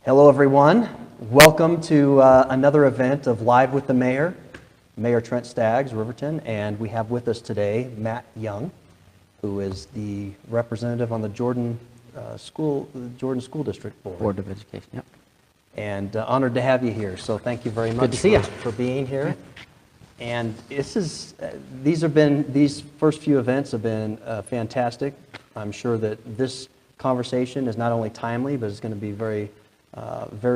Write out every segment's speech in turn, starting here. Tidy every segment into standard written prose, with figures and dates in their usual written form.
Hello, everyone. Welcome to another event of Live with the Mayor, Mayor Trent Staggs, Riverton, and we have with us today Matt Young, who is the representative on the Jordan School District Board. Board of Education, yep. And honored to have you here. So thank you very much for being here. And these first few events have been fantastic. I'm sure that this conversation is not only timely, but it's going to be very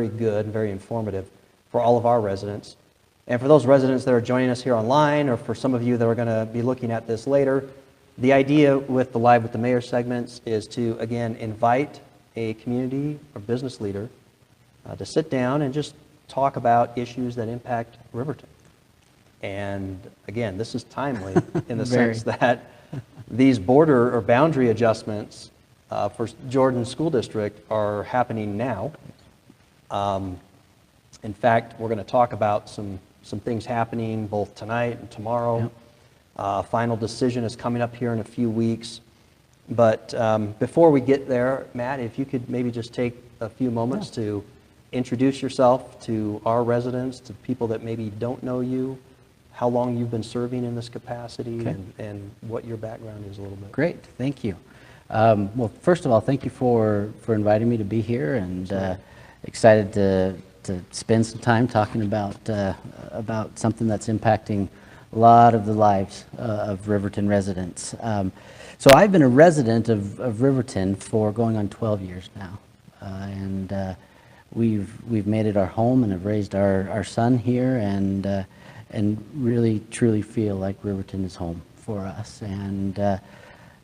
good and very informative for all of our residents. And for those residents that are joining us here online, or for some of you that are going to be looking at this later, the idea with the Live with the Mayor segments is to, again, invite a community or business leader to sit down and just talk about issues that impact Riverton. And again, this is timely in the sense that these border or boundary adjustments for Jordan School District are happening now. In fact, we're going to talk about some things happening both tonight and tomorrow. Yep. Final decision is coming up here in a few weeks. But before we get there, Matt, if you could maybe just take a few moments to introduce yourself to our residents, to people that maybe don't know you, how long you've been serving in this capacity, and what your background is a little bit. Great, thank you. Well, first of all, thank you for inviting me to be here, and excited to spend some time talking about something that's impacting a lot of the lives of Riverton residents. So I've been a resident of Riverton for going on 12 years now, and we've made it our home and have raised our son here, and really truly feel like Riverton is home for us.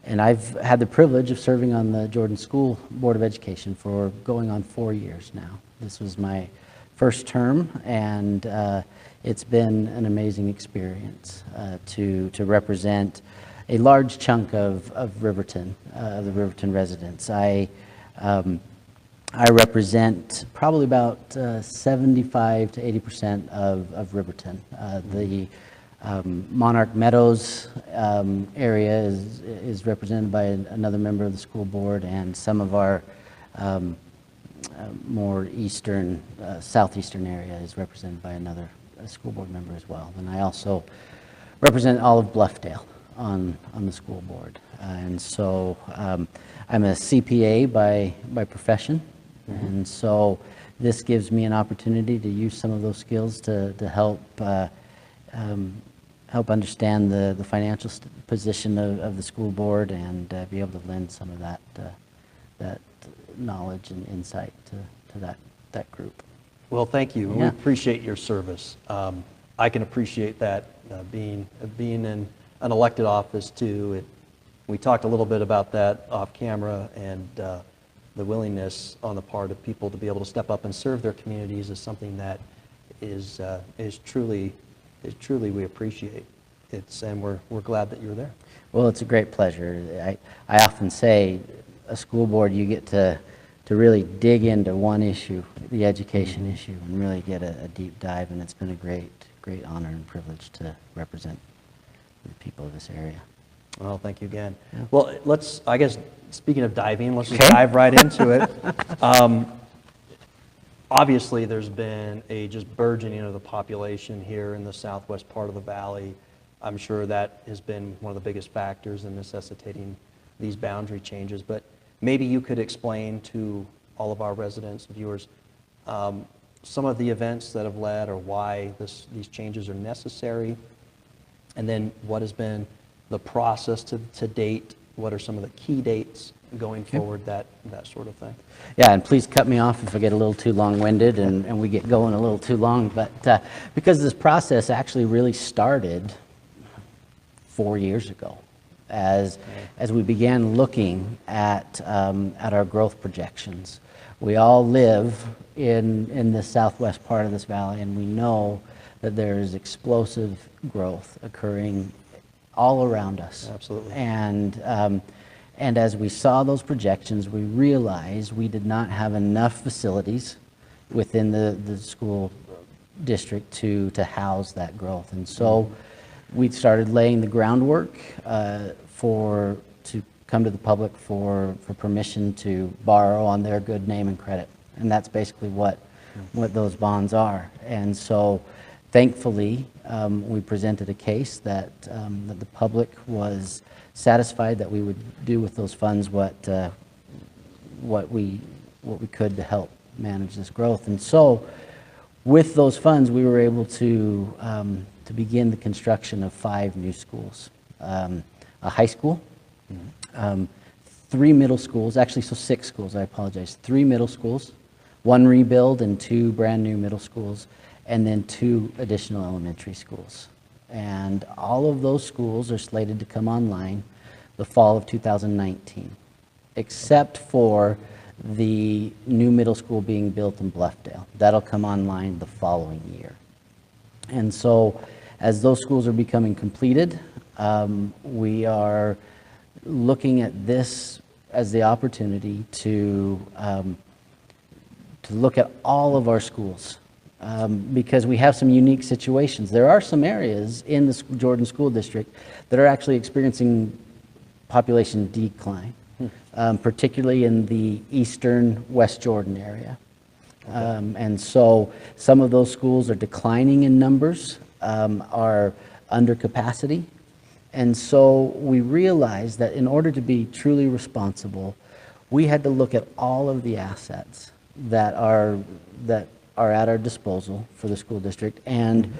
And I've had the privilege of serving on the Jordan School Board of Education for going on 4 years now. This was my first term, and it's been an amazing experience to represent a large chunk of Riverton, the Riverton residents. I represent probably about 75 to 80% of Riverton. The Monarch Meadows area is represented by another member of the school board, and some of our more eastern, southeastern area is represented by another school board member as well. And I also represent all of Bluffdale on the school board. And so I'm a CPA by profession. Mm-hmm. And so this gives me an opportunity to use some of those skills to help understand the financial position of the school board, and be able to lend some of that knowledge and insight to that group. Well, thank you. We appreciate your service. I can appreciate that, being in an elected office too. We talked a little bit about that off camera, and the willingness on the part of people to be able to step up and serve their communities is something that is truly we appreciate. And we're glad that you're there. Well, it's a great pleasure. I often say, a school board, you get to really dig into one issue, the education issue, and really get a deep dive, and it's been a great honor and privilege to represent the people of this area. Well, thank you again. Yeah. Well, I guess, speaking of diving, let's just dive right into it. Obviously, there's been a just burgeoning of the population here in the southwest part of the valley. I'm sure that has been one of the biggest factors in necessitating these boundary changes. But maybe you could explain to all of our residents, viewers, some of the events that have led, or why these changes are necessary, and then what has been the process to date. What are some of the key dates going forward, that sort of thing. Yeah, and please cut me off if I get a little too long-winded and we get going a little too long, but because this process actually really started 4 years ago, as we began looking at our growth projections. We all live in the southwest part of this valley, and we know that there is explosive growth occurring all around us. Absolutely. And as we saw those projections, we realized we did not have enough facilities within the school district to house that growth. And so we started laying the groundwork to come to the public for permission to borrow on their good name and credit. and that's basically what those bonds are. And so, thankfully, we presented a case that that the public was satisfied that we would do with those funds what we could to help manage this growth. And so, with those funds, we were able to begin the construction of 5 new schools, a high school, 3 middle schools, actually, so 6 schools, I apologize, 3 middle schools, 1 rebuild and 2 brand new middle schools, and then 2 additional elementary schools. And all of those schools are slated to come online the fall of 2019, except for the new middle school being built in Bluffdale. That'll come online the following year. And so, as those schools are becoming completed, we are looking at this as the opportunity to look at all of our schools, because we have some unique situations. There are some areas in the Jordan School District that are actually experiencing population decline, particularly in the eastern West Jordan area. And so some of those schools are declining in numbers, are under capacity. And so we realized that in order to be truly responsible, we had to look at all of the assets that are at our disposal for the school district and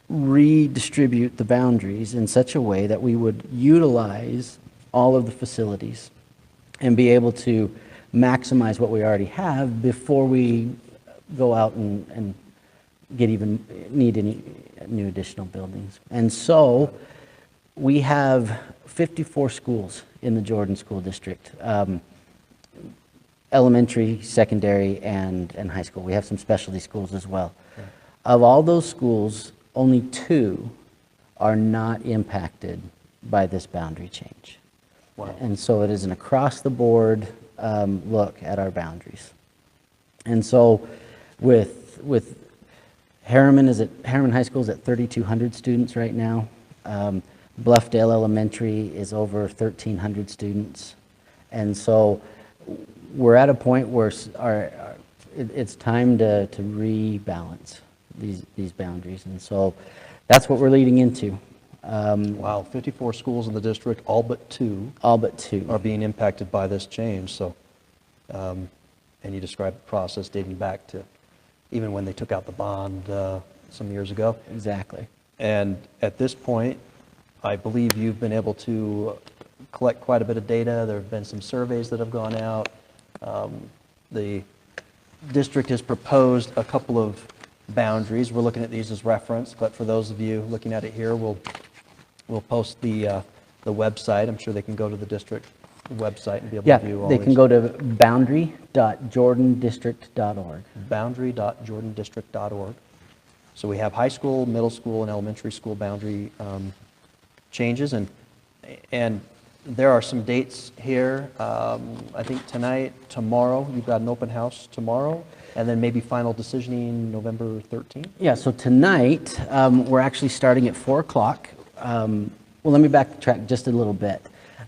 redistribute the boundaries in such a way that we would utilize all of the facilities and be able to maximize what we already have before we go out and need any new additional buildings. And so we have 54 schools in the Jordan School District, elementary, secondary, and high school. We have some specialty schools as well. Okay. Of all those schools, only 2 are not impacted by this boundary change. Wow. And so it is an across-the-board look at our boundaries. And so with Harriman High School is at 3,200 students right now. Bluffdale Elementary is over 1,300 students. And so we're at a point where it's time to rebalance these boundaries. And so that's what we're leading into. Wow, 54 schools in the district, all but 2. All but 2 are being impacted by this change. So, and you described the process dating back to even when they took out the bond some years ago. Exactly. And at this point, I believe you've been able to collect quite a bit of data. There have been some surveys that have gone out. The district has proposed a couple of boundaries. We're looking at these as reference, but for those of you looking at it here, we'll post the website. I'm sure they can go to the district website and be able to view all these. Yeah, they can go to boundary.jordandistrict.org. Boundary.jordandistrict.org. So we have high school, middle school, and elementary school boundary changes, and there are some dates here. I think tonight, tomorrow, you've got an open house tomorrow, and then maybe final decisioning November 13th? Yeah, so tonight, we're actually starting at 4 o'clock. Well, let me backtrack just a little bit.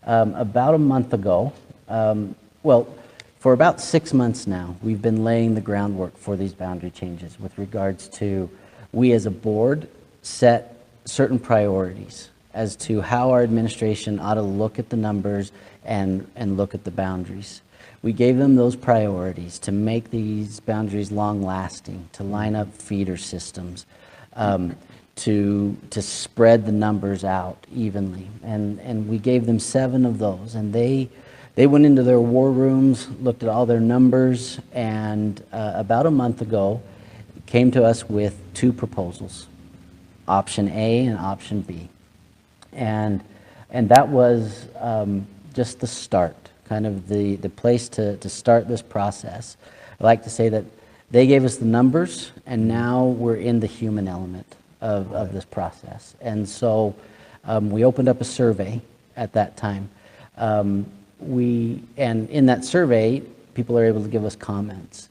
About a month ago, for about 6 months now, we've been laying the groundwork for these boundary changes with regards to, we as a board set certain priorities as to how our administration ought to look at the numbers and look at the boundaries. We gave them those priorities to make these boundaries long-lasting, to line up feeder systems, to spread the numbers out evenly. And we gave them 7 of those. And they went into their war rooms, looked at all their numbers, and about a month ago came to us with 2 proposals, option A and option B. And that was just the start, kind of the place to start this process. I like to say that they gave us the numbers, and now we're in the human element of this process. And so we opened up a survey at that time. And in that survey, people are able to give us comments.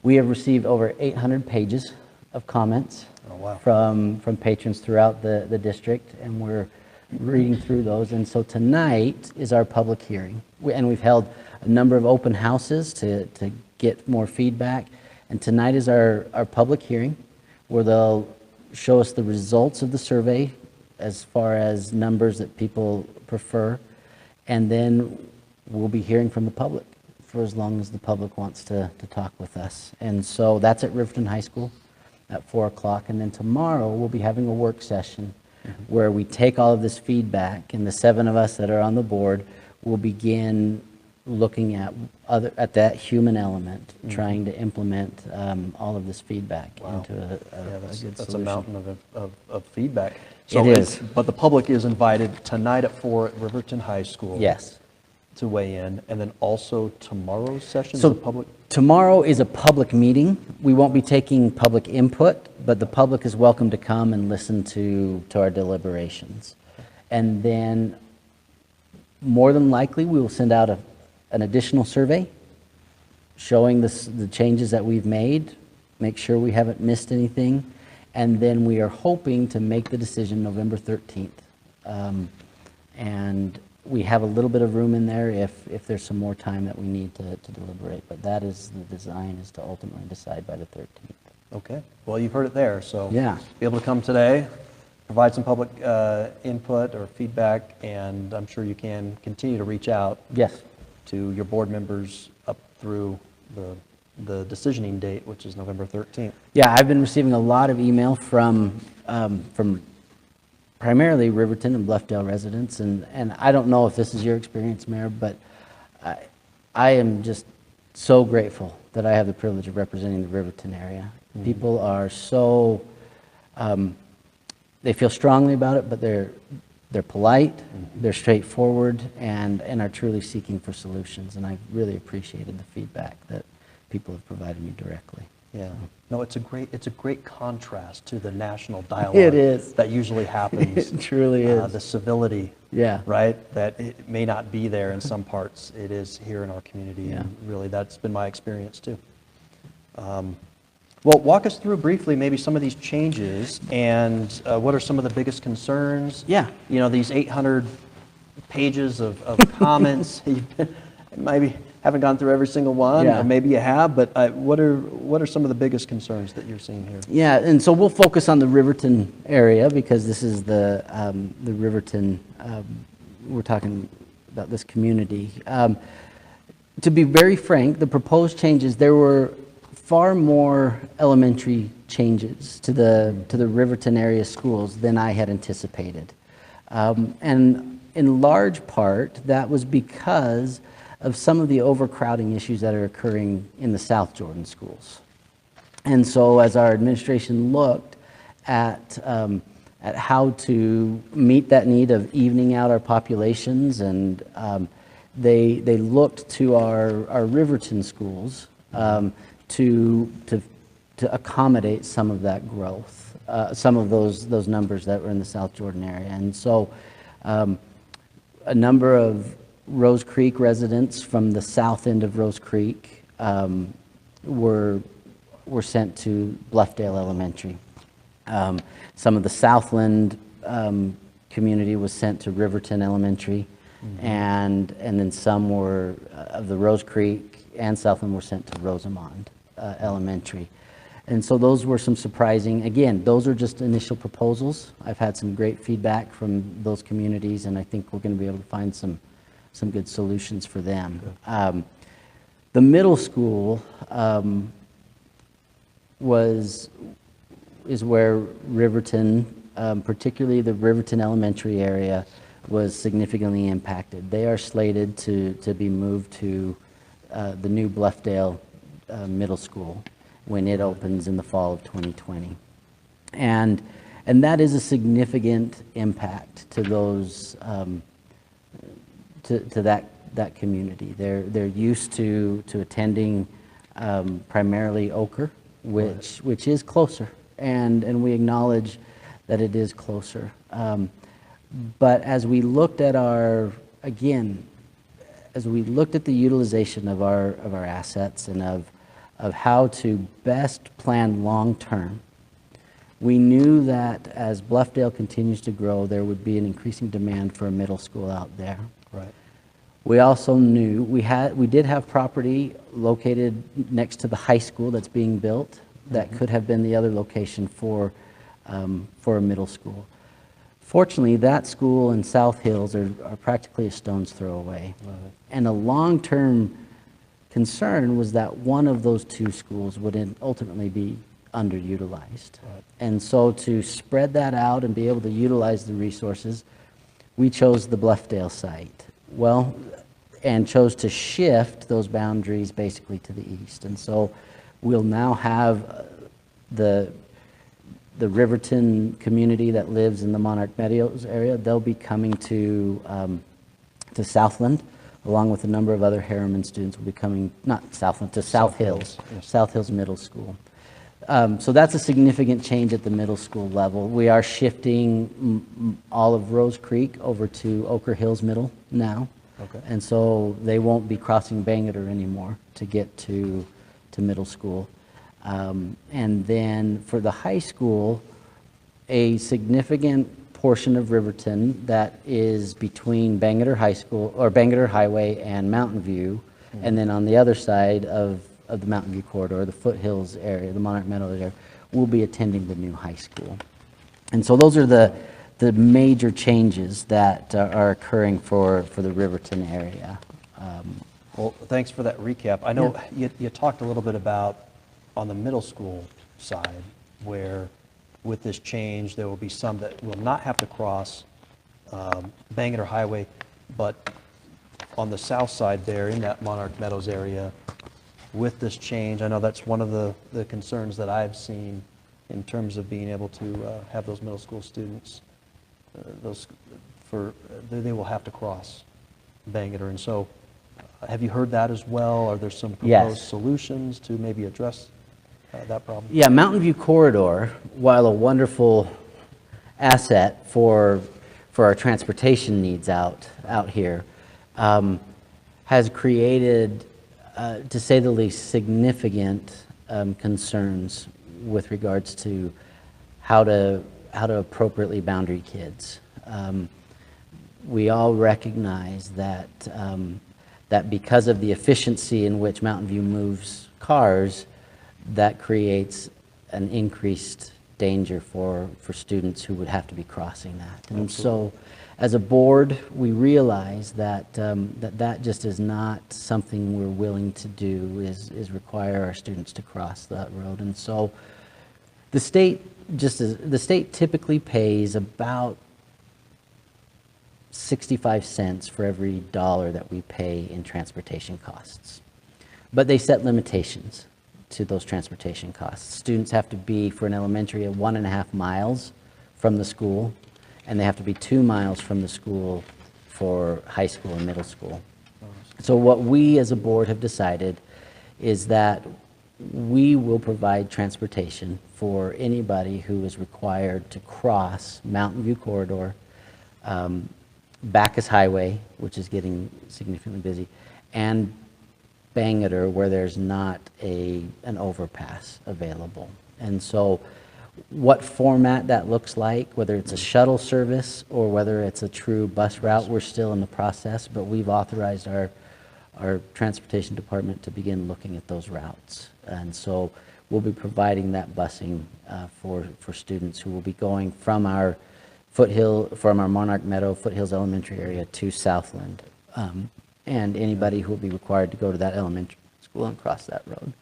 We have received over 800 pages of comments. Oh, wow. from patrons throughout the district, and we're reading through those. And so tonight is our public hearing, and we've held a number of open houses to get more feedback. And tonight is our public hearing, where they'll show us the results of the survey as far as numbers that people prefer. And then we'll be hearing from the public for as long as the public wants to talk with us. And so that's at Riverton High School at 4 o'clock. And then tomorrow we'll be having a work session where we take all of this feedback, and the 7 of us that are on the board will begin looking at that human element, trying to implement all of this feedback into a good solution. That's a mountain of feedback. So it is. But the public is invited tonight at 4 at Riverton High School. Yes. To weigh in, and then also tomorrow's session So is a public. Tomorrow is a public meeting. We won't be taking public input, but the public is welcome to come and listen to our deliberations. And then more than likely we will send out an additional survey showing the changes that we've made, make sure we haven't missed anything, and then we are hoping to make the decision November 13th. And we have a little bit of room in there if there's some more time that we need to deliberate, but that is the design, is to ultimately decide by the 13th. Okay, well, you've heard it there, so yeah, be able to come today, provide some public input or feedback, and I'm sure you can continue to reach out yes, to your board members up through the decisioning date, which is November 13th. Yeah, I've been receiving a lot of email from primarily Riverton and Bluffdale residents, and I don't know if this is your experience, Mayor, but I am just so grateful that I have the privilege of representing the Riverton area. Mm-hmm. People are so, they feel strongly about it, but they're polite, mm-hmm. they're straightforward, and are truly seeking for solutions, and I've really appreciated the feedback that people have provided me directly. Yeah, no, it's a great contrast to the national dialogue. It is. That usually happens. It truly is. The civility, yeah, right, that it may not be there in some parts. It is here in our community, yeah. And really that's been my experience too. Well, walk us through briefly maybe some of these changes and what are some of the biggest concerns? Yeah. You know, these 800 pages of comments, maybe haven't gone through every single one, yeah. or maybe you have, but what are some of the biggest concerns that you're seeing here? Yeah, and so we'll focus on the Riverton area because this is the Riverton, we're talking about this community. To be very frank, the proposed changes, there were far more elementary changes to the Riverton area schools than I had anticipated. And in large part, that was because of some of the overcrowding issues that are occurring in the South Jordan schools. And so as our administration looked at how to meet that need of evening out our populations, and they looked to our Riverton schools to accommodate some of that growth, some of those numbers that were in the South Jordan area. And so a number of Rose Creek residents from the south end of Rose Creek were sent to Bluffdale Elementary. Some of the Southland community was sent to Riverton Elementary, mm-hmm. and then some were of the Rose Creek and Southland were sent to Rosamond Elementary. And so those were some surprising, again, those are just initial proposals. I've had some great feedback from those communities, and I think we're going to be able to find some good solutions for them. The middle school is where Riverton, particularly the Riverton Elementary area, was significantly impacted. They are slated to be moved to the new Bluffdale Middle School when it opens in the fall of 2020. And that is a significant impact to those to that community. They're used to attending primarily Oker, which is closer, and we acknowledge that it is closer. But as we looked at as we looked at the utilization of our assets and of how to best plan long term, we knew that as Bluffdale continues to grow, there would be an increasing demand for a middle school out there. Right. We also knew we did have property located next to the high school that's being built that could have been the other location for a middle school. Fortunately, that school and South Hills are practically a stone's throw away. And a long-term concern was that one of those two schools would ultimately be underutilized. And so to spread that out and be able to utilize the resources, we chose the Bluffdale site. Well, and chose to shift those boundaries basically to the east. And so we'll now have the Riverton community that lives in the Monarch Meadows area. They'll be coming to Southland, along with a number of other Harriman students will be coming, not Southland, to South Hills, yes. South Hills Middle School. So that's a significant change at the middle school level. We are shifting all of Rose Creek over to Ochre Hills Middle now. Okay. And so they won't be crossing Bangor anymore to get to middle school. And then for the high school, a significant portion of Riverton that is between Bangor High School or Bangor Highway and Mountain View, and then on the other side of the Mountain View corridor, the Foothills area, the Monarch Meadows area, will be attending the new high school. And so those are the major changes that are occurring for the Riverton area. Well, thanks for that recap. I know you talked a little bit about on the middle school side, where with this change, there will be some that will not have to cross Bangor Highway, but on the south side there in that Monarch Meadows area, with this change, I know that's one of the concerns that I've seen in terms of being able to have those middle school students, they will have to cross Bangor. And so have you heard that as well? Are there some proposed solutions to maybe address that problem? Yeah, Mountain View corridor, while a wonderful asset for our transportation needs out here, has created, to say the least, significant concerns with regards to how to appropriately boundary kids. We all recognize that that because of the efficiency in which Mountain View moves cars, that creates an increased danger for students who would have to be crossing that. And so as a board, we realize that that just is not something we're willing to do, is require our students to cross that road. And so the state typically pays about 65 cents for every dollar that we pay in transportation costs. But they set limitations to those transportation costs. Students have to be, for an elementary, at 1.5 miles from the school, and they have to be 2 miles from the school for high school and middle school. So what we as a board have decided is that we will provide transportation for anybody who is required to cross Mountain View corridor, Bacchus Highway, which is getting significantly busy, and Bangor, where there's not an overpass available. And so what format that looks like, whether it's a shuttle service or whether it's a true bus route, we're still in the process, but we've authorized our transportation department to begin looking at those routes. And so we'll be providing that busing for students who will be going from our Monarch Meadow, Foothills Elementary area to Southland. And anybody who will be required to go to that elementary school and cross that road.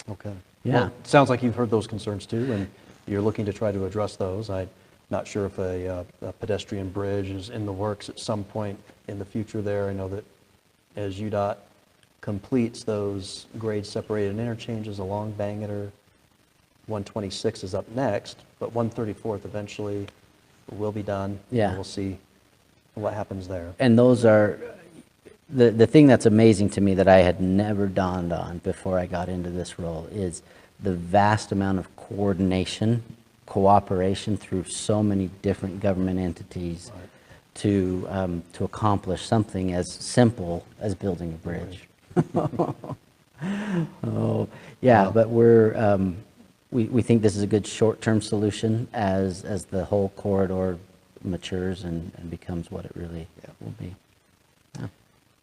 Okay. Yeah. Well, it sounds like you've heard those concerns too, and you're looking to try to address those. I'm not sure if a pedestrian bridge is in the works at some point in the future there. I know that as UDOT completes those grade separated interchanges along Bangor, 126 is up next, but 134th eventually will be done. Yeah. And we'll see what happens there. And those are, the thing that's amazing to me that I had never dawned on before I got into this role is the vast amount of coordination, cooperation through so many different government entities to accomplish something as simple as building a bridge. But we think this is a good short-term solution as the whole corridor matures and becomes what it really will be.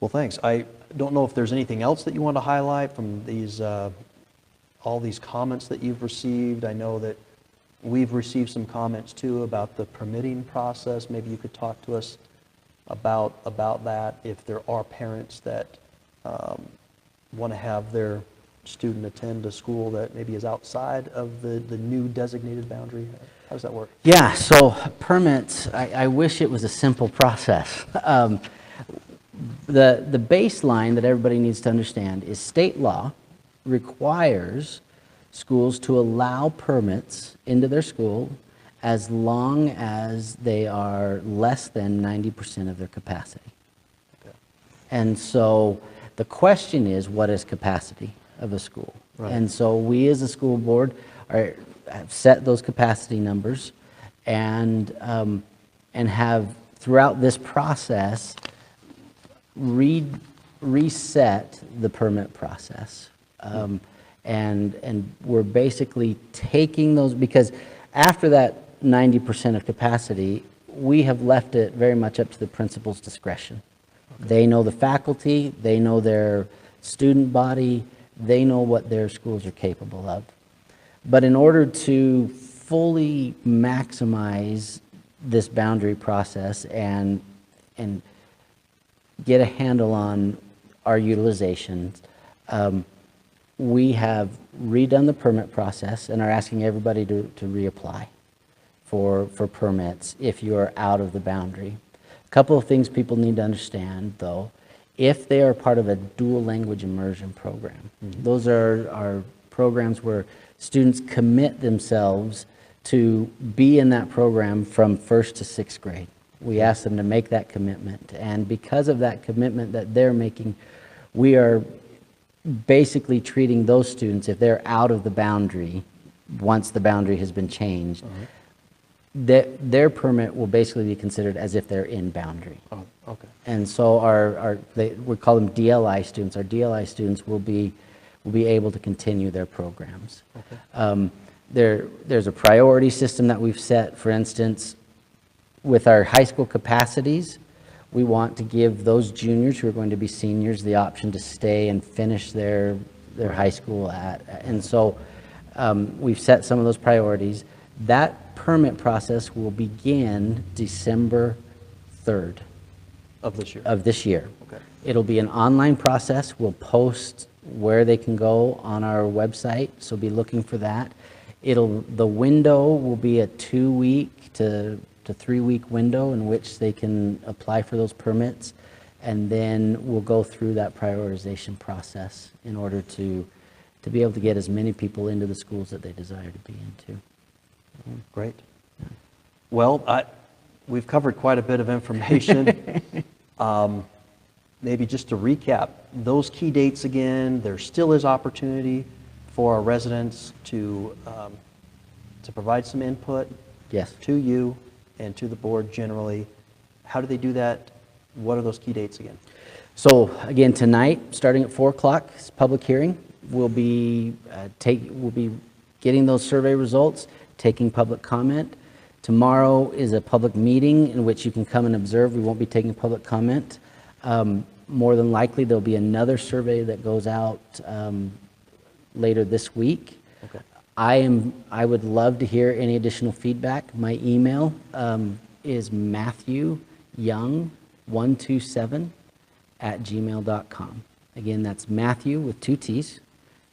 Well, thanks. I don't know if there's anything else that you want to highlight from these, all these comments that you've received. I know that we've received some comments too about the permitting process. Maybe you could talk to us about that, if there are parents that want to have their student attend a school that maybe is outside of the new designated boundary. How does that work? Yeah, so permits, I wish it was a simple process. The baseline that everybody needs to understand is state law requires schools to allow permits into their school as long as they are less than 90% of their capacity. Okay. And so the question is, what is capacity of a school? Right. And so we as a school board have set those capacity numbers and have throughout this process reset the permit process. And we're basically taking those, because after that 90% of capacity, we have left it very much up to the principal's discretion. Okay. They know the faculty, they know their student body, they know what their schools are capable of. But in order to fully maximize this boundary process and get a handle on our utilization, we have redone the permit process and are asking everybody to reapply for permits if you are out of the boundary. A couple of things people need to understand, though. If they are part of a dual language immersion program, those are programs where students commit themselves to be in that program from 1st to 6th grade. We ask them to make that commitment, and because of that commitment that they're making, we are basically treating those students, if they're out of the boundary, once the boundary has been changed, their permit will basically be considered as if they're in boundary. Oh, okay. And so we call them DLI students. Our DLI students will be able to continue their programs. Okay. There's a priority system that we've set. For instance, with our high school capacities, we want to give those juniors who are going to be seniors the option to stay and finish their high school and so we've set some of those priorities. That permit process will begin December 3rd. Of this year? Of this year. Okay. It'll be an online process. We'll post where they can go on our website, so be looking for that. The window will be a 2-week to 3-week window in which they can apply for those permits, and then we'll go through that prioritization process in order to be able to get as many people into the schools that they desire to be into. Great. Well, we've covered quite a bit of information. Maybe just to recap, those key dates again, there still is opportunity for our residents to provide some input. Yes. To you and to the board generally. How do they do that? What are those key dates again? So again, tonight, starting at 4 o'clock, is public hearing. We'll be getting those survey results, taking public comment. Tomorrow is a public meeting in which you can come and observe. We won't be taking public comment. More than likely, there'll be another survey that goes out later this week. Okay. I would love to hear any additional feedback. My email is matthewyoung127@gmail.com. Again, that's Matthew with 2 T's,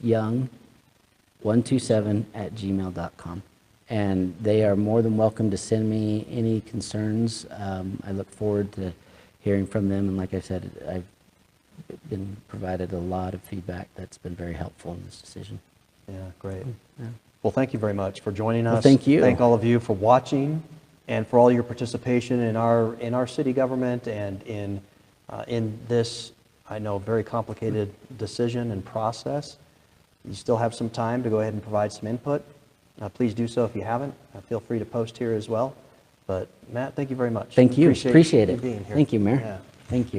young127@gmail.com. And they are more than welcome to send me any concerns. I look forward to hearing from them. And like I said, I've been provided a lot of feedback that's been very helpful in this decision. Yeah, great. Yeah. Well, thank you very much for joining us. Well, thank you. Thank all of you for watching and for all your participation in our city government and in this, I know, very complicated decision and process. You still have some time to go ahead and provide some input. Please do so if you haven't. Feel free to post here as well. But Matt, thank you very much. Thank you. Appreciate it. You being here. Thank you, Mayor. Yeah. Thank you.